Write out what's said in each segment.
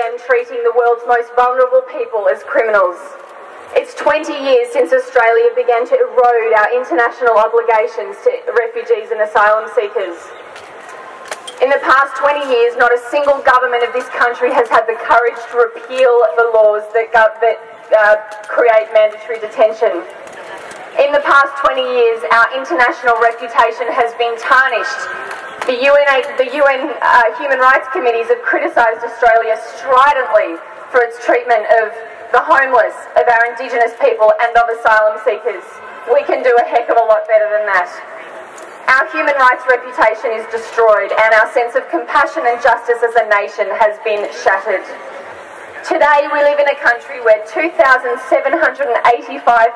UN treating the world's most vulnerable people as criminals. It's 20 years since Australia began to erode our international obligations to refugees and asylum seekers. In the past 20 years, not a single government of this country has had the courage to repeal the laws that create mandatory detention. In the past 20 years, our international reputation has been tarnished. The UN Human Rights Committees have criticised Australia stridently for its treatment of the homeless, of our Indigenous people and of asylum seekers. We can do a heck of a lot better than that. Our human rights reputation is destroyed and our sense of compassion and justice as a nation has been shattered. Today we live in a country where 2,785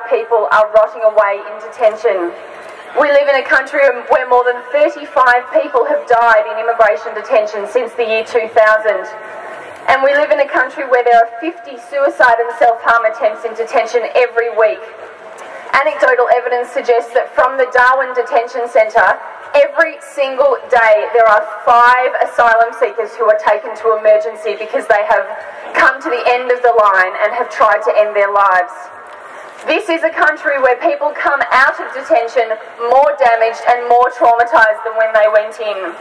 people are rotting away in detention. We live in a country where more than 35 people have died in immigration detention since the year 2000. And we live in a country where there are 50 suicide and self-harm attempts in detention every week. Anecdotal evidence suggests that from the Darwin Detention Centre, every single day there are 5 asylum seekers who are taken to emergency because they have come to the end of the line and have tried to end their lives. This is a country where people come out of detention more damaged and more traumatised than when they went in.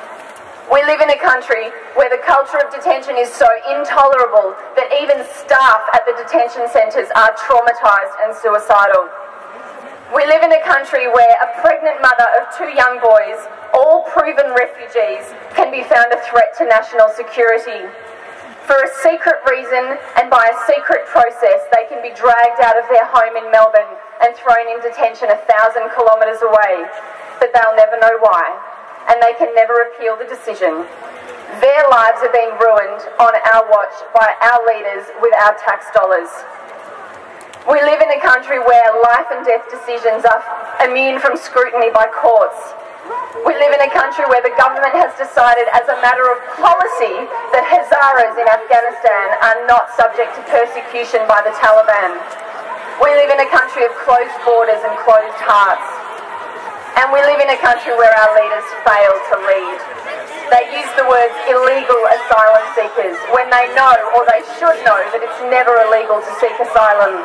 We live in a country where the culture of detention is so intolerable that even staff at the detention centres are traumatised and suicidal. We live in a country where a pregnant mother of 2 young boys, all proven refugees, can be found a threat to national security. For a secret reason and by a secret process, they can be dragged out of their home in Melbourne and thrown in detention 1,000 kilometres away, but they'll never know why. And they can never appeal the decision. Their lives are being ruined on our watch by our leaders with our tax dollars. We live in a country where life and death decisions are immune from scrutiny by courts. We live in a country where the government has decided as a matter of policy that Hazaras in Afghanistan are not subject to persecution by the Taliban. We live in a country of closed borders and closed hearts. And we live in a country where our leaders fail to lead. They use the words illegal asylum seekers when they know, or they should know, that it's never illegal to seek asylum.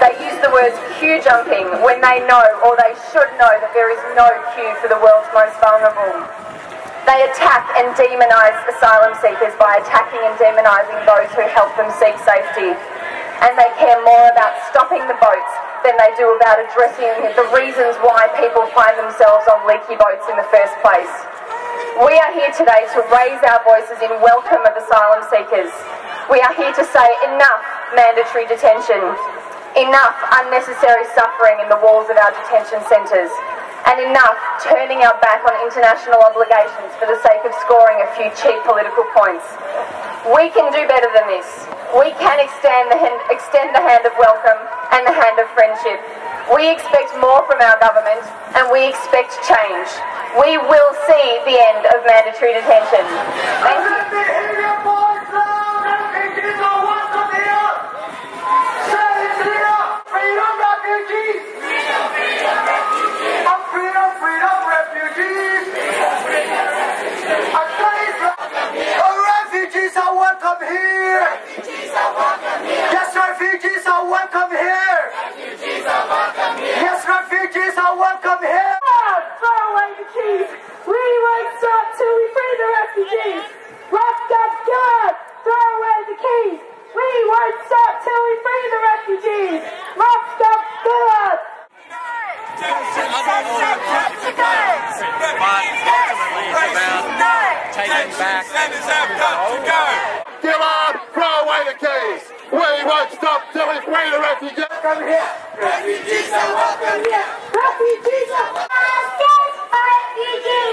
They use the words queue jumping when they know, or they should know, that there is no queue for the world's most vulnerable. They attack and demonise asylum seekers by attacking and demonising those who help them seek safety. And they care more about stopping the boats than they do about addressing the reasons why people find themselves on leaky boats in the first place. We are here today to raise our voices in welcome of asylum seekers. We are here to say enough mandatory detention, enough unnecessary suffering in the walls of our detention centres, and enough turning our back on international obligations for the sake of scoring a few cheap political points. We can do better than this. We can extend the hand of welcome and the hand of friendship. We expect more from our government and we expect change. We will see the end of mandatory detention. Thank you. Refugees are welcome here! Yes, refugees are welcome here! Yes, refugees are welcome here! Throw away the keys! We won't stop till we free the refugees! Lock up God! Throw away the keys! We won't stop till we free the refugees! Lock up God! But ultimately it's about taking back control. Give up! Throw away the keys! We won't stop till we free the refugees! Come here! Refugees are welcome here! Refugees are welcome! Refugees!